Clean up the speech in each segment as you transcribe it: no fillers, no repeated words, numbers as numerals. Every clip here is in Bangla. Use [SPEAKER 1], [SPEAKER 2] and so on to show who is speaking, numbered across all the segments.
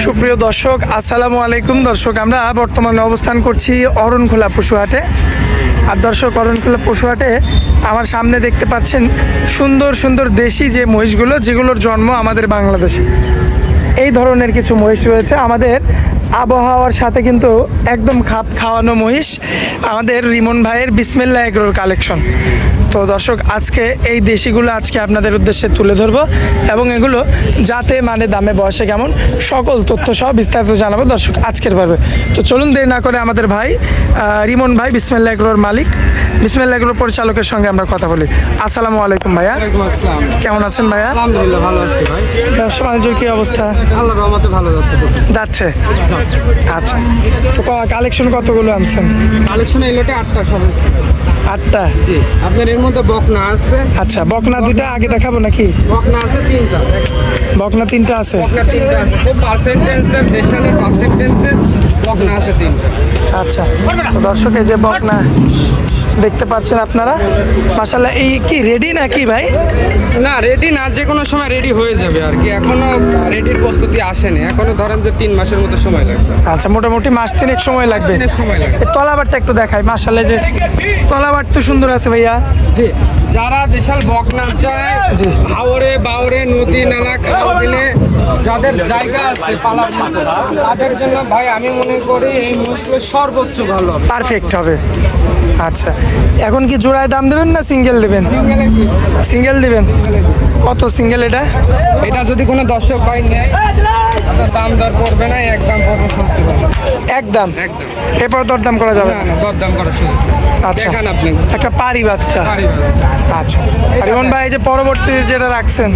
[SPEAKER 1] সুপ্রিয় দর্শক, আসসালামু আলাইকুম। দর্শক, আমরা বর্তমানে অবস্থান করছি অরণখোলা পশুহাটে। আর দর্শক, অরণখোলা পশুহাটে আমার সামনে দেখতে পাচ্ছেন সুন্দর সুন্দর দেশি যে মহিষগুলো, যেগুলোর জন্ম আমাদের বাংলাদেশে। এই ধরনের কিছু মহিষ রয়েছে। আমাদের আবহাওয়ার সাথে কিন্তু একদম খাপ খাওয়ানো মহিষ আমাদের রিমন ভাইয়ের বিসমিল্লাহ এগ্রোর কালেকশন। তো দর্শক, আজকে এই দেশিগুলো আজকে আপনাদের উদ্দেশ্যে তুলে ধরবো এবং এগুলো যাতে মানে দামে বয়সে কেমন সকল তথ্য সহ বিস্তারিত জানাবো দর্শক আজকের পর্বে। তো চলুন দেরি না করে আমাদের ভাই রিমন ভাই বিসমিল্লাহ এগ্রোর মালিক, বিসমিল্লাহ এগ্রোর পরিচালকের সঙ্গে আমরা কথা বলি। আসসালামু আলাইকুম ভাইয়া।
[SPEAKER 2] ওয়ালাইকুম আসসালাম।
[SPEAKER 1] কেমন আছেন ভাইয়া?
[SPEAKER 2] আলহামদুলিল্লাহ ভালো আছি ভাই।
[SPEAKER 1] ব্যবসা বাণিজ্যের কি অবস্থা?
[SPEAKER 2] আল্লাহর রহমতে ভালো যাচ্ছে।
[SPEAKER 1] যাচ্ছে। আচ্ছা, তো কালেকশন কতগুলো আনছেন?
[SPEAKER 2] কালেকশন এই লটে 8টা সব।
[SPEAKER 1] 8টা?
[SPEAKER 2] জি। আপনার এর মধ্যে বকনা আছে।
[SPEAKER 1] আচ্ছা, বকনা 2টা আগে দেখাবো নাকি?
[SPEAKER 2] বকনা আছে 3টা।
[SPEAKER 1] বকনা 3টা আছে?
[SPEAKER 2] বকনা 3টা আছে। খুব পার্সেন্টেন্সের দেশালের পার্সেন্টেন্সের বকনা আছে 3টা।
[SPEAKER 1] আচ্ছা, তো দর্শক এই যে বকনা দেখতে পাচ্ছেন আপনারা, মাশাআল্লাহ। এই কি রেডি নাকি ভাই?
[SPEAKER 2] না, রেডি না, যে কোনো সময় রেডি হয়ে যাবে আর কি। এখনো রেডির প্রস্তুতি আসেনি, এখনো ধরেন যে 3 মাসের মতো সময় লাগবে।
[SPEAKER 1] আচ্ছা, মোটামুটি মাস 3 সময় লাগবে।
[SPEAKER 2] সময় লাগবে।
[SPEAKER 1] এই তলাবারটা একটু দেখাই। মাশাআল্লাহ, যে তলাবার তো সুন্দর আছে ভাইয়া।
[SPEAKER 2] জি, যারা দেশাল বকনা চায়,
[SPEAKER 1] জি,
[SPEAKER 2] হাওরে বাওরে নদী নালা খাল বিলে যাদের জায়গা আছে পালার মতো, তাদের জন্য ভাই আমি মনে করি এই মহিষগুলো সর্বোচ্চ ভালো হবে,
[SPEAKER 1] পারফেক্ট হবে। আচ্ছা, এখন কি জোড়ায় দাম দেবেন না সিঙ্গেল দেবেন?
[SPEAKER 2] সিঙ্গেলে কি?
[SPEAKER 1] সিঙ্গেল দেবেন। কত সিঙ্গেল এটা?
[SPEAKER 2] এটা যদি কোনো দর্শক ভাই নেয়, তাদের দাম দর করবে না, একদম পড়বে 70 টাকা।
[SPEAKER 1] একদম?
[SPEAKER 2] একদম।
[SPEAKER 1] এরপর দরদাম করা যাবে?
[SPEAKER 2] না না, দরদাম করার সুযোগ।
[SPEAKER 1] আচ্ছা,
[SPEAKER 2] দেখান আপনি
[SPEAKER 1] একটা পারি বাচ্চা।
[SPEAKER 2] পারি।
[SPEAKER 1] আচ্ছা, রিমন ভাই এই যে পরবর্তী যেটা রাখছেন,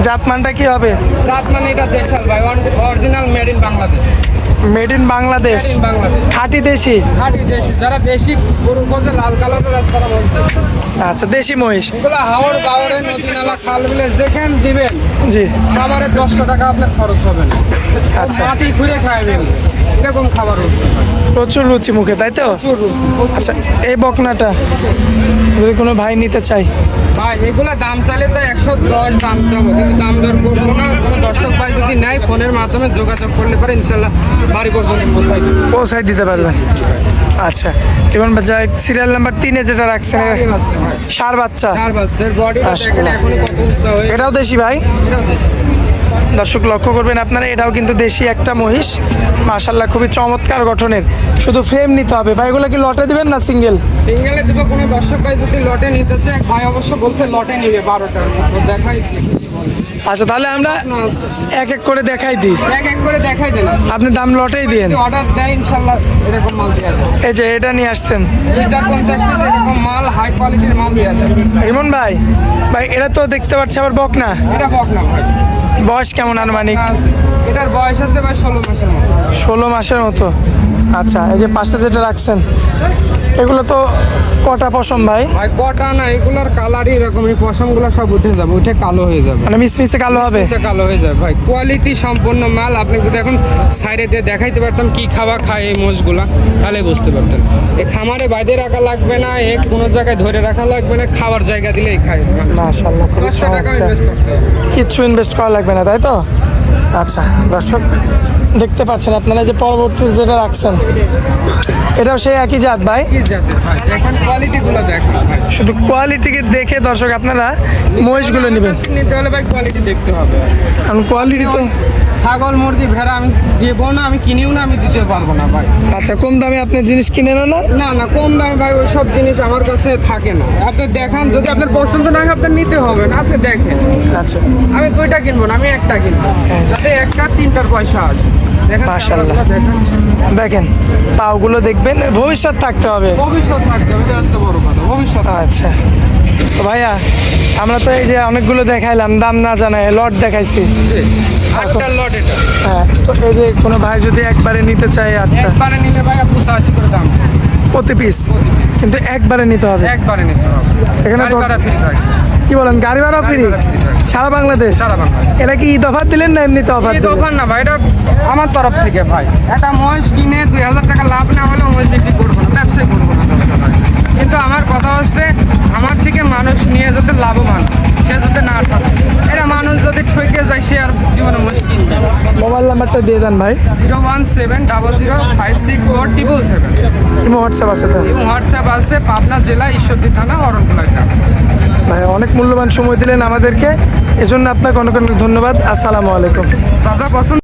[SPEAKER 1] জাতমানটা কি হবে?
[SPEAKER 2] জাত মানে এটা দেশাল ভাই, original made in Bangladesh.
[SPEAKER 1] Made in Bangladesh?
[SPEAKER 2] Made in Bangladesh.
[SPEAKER 1] খাঁটি দেশি?
[SPEAKER 2] খাঁটি দেশি, যারা দেশি গরু খোঁজে লাল কালারের রাস্তার মধ্যে,
[SPEAKER 1] আচ্ছা, দেশি মহিষ।
[SPEAKER 2] এগুলো হাওর বাওরে নদী নালা খাল বিলে যেখান দিবেন
[SPEAKER 1] জি।
[SPEAKER 2] খাবারে 10 টাকা আপনার খরচ হবে না।
[SPEAKER 1] আচ্ছা,
[SPEAKER 2] মাটি ঘুরে খাইবেন, এরকম খাবার হচ্ছে
[SPEAKER 1] প্রচুর রুচি মুখে, তাই তো?
[SPEAKER 2] প্রচুর রুচি।
[SPEAKER 1] আচ্ছা, এই বকনাটা যদি কোনো ভাই নিতে চাই?
[SPEAKER 2] ভাই এগুলা দাম চাইলে তো 110 দাম চাবো, কিন্তু দাম দর করবো না। কোনো দর্শক ভাই যদি নেয়, ফোনের মাধ্যমে যোগাযোগ করলে পারে, ইনশাল্লাহ বাড়ি পর্যন্ত
[SPEAKER 1] পৌঁছাই দিতে পারবেন। আচ্ছা, রিমন ভাই সিরিয়াল নাম্বার 3-এ যেটা রাখছেন, ষাঁড় বাচ্চা?
[SPEAKER 2] চার বাচ্চার বডি দেখেন এখনই কত উঁচা হয়ে।
[SPEAKER 1] এটাও দেশি ভাই?
[SPEAKER 2] এটাও দেশি।
[SPEAKER 1] দর্শক লক্ষ্য করবেন আপনারা, এটাও কিন্তু দেশি একটা মহিষ। মাশাআল্লাহ, খুবই চমৎকার গঠনের। শুধু ফ্রেম নিতে হবে ভাই। এগুলো কি লটে দিবেন না সিঙ্গেল?
[SPEAKER 2] সিঙ্গেলে দেবো। কোনো দর্শক ভাই যদি লটে নিতে চায়, ভাই অবশ্য বলছে লটে নিবে 12টার মতো। দেখাই
[SPEAKER 1] আচ্ছা, তাহলে আমরা এক এক করে দেখাই দিই।
[SPEAKER 2] এক এক করে দেখাই দেন,
[SPEAKER 1] আপনি দাম লটেই দিন।
[SPEAKER 2] অর্ডার দেয় ইনশাল্লাহ এরকম মাল দেওয়া যায়।
[SPEAKER 1] এই যে এটা নিয়ে আসছেন
[SPEAKER 2] 50 পিস এরকম মাল, হাই কোয়ালিটির মাল দেওয়া যায়।
[SPEAKER 1] রিমন ভাই, ভাই এটা তো দেখতে পাচ্ছি আবার বকনা।
[SPEAKER 2] এটা বকনা ভাই।
[SPEAKER 1] বয়স কেমন আনুমানিক?
[SPEAKER 2] এটার বয়স আছে ভাই 16 মাসের মতো।
[SPEAKER 1] 16 মাসের মতো। আচ্ছা, এই যে পাশে যেটা রাখছেন, এগুলো তো কটা পশম ভাই?
[SPEAKER 2] ভাই কটা না, এগুলোর কালারই এরকম। এই পশমগুলো সব উঠে যাবে, উঠে কালো হয়ে যাবে,
[SPEAKER 1] মানে মিসমিসে কালো হবে?
[SPEAKER 2] কালো হয়ে যাবে ভাই। কোয়ালিটি সম্পন্ন মাল। আপনি যদি এখন সাইডে দিয়ে দেখাইতে পারতাম কি খাওয়া খায় এই মোষগুলা, তাহলে বুঝতে পারতেন। এ খামারে বাইরে রাখা লাগবে না, এক কোনো জায়গায় ধরে রাখা লাগবে না, খাওয়ার জায়গা দিলেই খায়।
[SPEAKER 1] মাশাআল্লাহ, খুবই
[SPEAKER 2] 500 টাকা
[SPEAKER 1] চমৎকার।
[SPEAKER 2] ইনভেস্ট করতে হবে,
[SPEAKER 1] কিচ্ছু ইনভেস্ট করা লাগবে না, তাই তো? আচ্ছা দর্শক, দেখতে পাচ্ছেন আপনারা যে পরবর্তী যেটা রাখছেন, এটাও সেই একই জাত ভাই?
[SPEAKER 2] কি জাতের ভাই? দেখেন কোয়ালিটিগুলো দেখেন ভাই।
[SPEAKER 1] শুধু কোয়ালিটিকে দেখে দর্শক আপনারা মহিষগুলো নেবেন।
[SPEAKER 2] নিতে হলে ভাই কোয়ালিটি দেখতে হবে।
[SPEAKER 1] কারণ কোয়ালিটি তো
[SPEAKER 2] ছাগল মুরগি ভেড়া আমি দেবো না, আমি কিনিও না, আমি দিতে পারবো না ভাই।
[SPEAKER 1] আচ্ছা, কম দামে আপনি জিনিস কিনেন না?
[SPEAKER 2] না না, কম দামে ভাই ওই সব জিনিস আমার কাছে থাকে না। আপনি দেখান, যদি আপনার পছন্দ না হয় আপনার নিতে হবে না, আপনি দেখেন।
[SPEAKER 1] আচ্ছা,
[SPEAKER 2] আমি 2টা কিনবো না, আমি 1টা কিনবো, যাতে 1টা 3টার পয়সা আসে। দেখেন
[SPEAKER 1] মাশাআল্লাহ।
[SPEAKER 2] দেখেন,
[SPEAKER 1] দেখেন পাওগুলো দেখবেন, ভবিষ্যৎ থাকতে হবে।
[SPEAKER 2] ভবিষ্যৎ থাকতে হবে, এটা হচ্ছে বড় কথা, ভবিষ্যৎ।
[SPEAKER 1] আচ্ছা, তো ভাইয়া আমরা তো এই যে অনেকগুলো দেখাইলাম, দাম না জানায় লট দেখাইছি।
[SPEAKER 2] জি, 8টা লট এটা।
[SPEAKER 1] হ্যাঁ, তো এই যে কোনো ভাই যদি একবারে নিতে চায় 8টা,
[SPEAKER 2] একবারে নিলে ভাই 85 করে দাম
[SPEAKER 1] প্রতি পিস, কিন্তু একবারে নিতে হবে।
[SPEAKER 2] একবারে নিতে হবে।
[SPEAKER 1] এখানে
[SPEAKER 2] গাড়ি ভাড়া ফ্রি ভাই।
[SPEAKER 1] কি বলেন, গাড়ি ভাড়া ফ্রি?
[SPEAKER 2] গাড়ি ভাড়া free ভাই।
[SPEAKER 1] সারা বাংলাদেশ?
[SPEAKER 2] সারা বাংলাদেশ।
[SPEAKER 1] এটা কি ঈদ অফার দিলেন না এমনিতে অফার
[SPEAKER 2] এই
[SPEAKER 1] দিলেন?
[SPEAKER 2] দোকান না ভাই, এটা আমার তরফ থেকে ভাই। একটা মহিষ কিনে 2000 টাকা লাভ না হলে মহিষ বিক্রি করবো না, ব্যবসায় করবো না ভাই। কিন্তু আমার কথা হচ্ছে, আমার থেকে মানুষ নিয়ে যাতে লাভবান, সে যাতে না থাকে। এটা মানুষ যদি ঠকে যায়, সে আর জীবনে মহিষ কিনবে।
[SPEAKER 1] মোবাইল নাম্বার নাম্বারটা দিয়ে দেন ভাই।
[SPEAKER 2] 01700564777।
[SPEAKER 1] ইমো হোয়াটসঅ্যাপ আছে তো?
[SPEAKER 2] এবং হোয়াটসঅ্যাপ আছে, পাবনা জেলা ঈশ্বরদী থানা অরণকুলা গ্রাম।
[SPEAKER 1] ভাই অনেক মূল্যবান সময় দিলেন আমাদেরকে, এজন্য আপনাকে অনেক অনেক ধন্যবাদ। আসসালামু আলাইকুম।
[SPEAKER 2] চাচা পছন্দ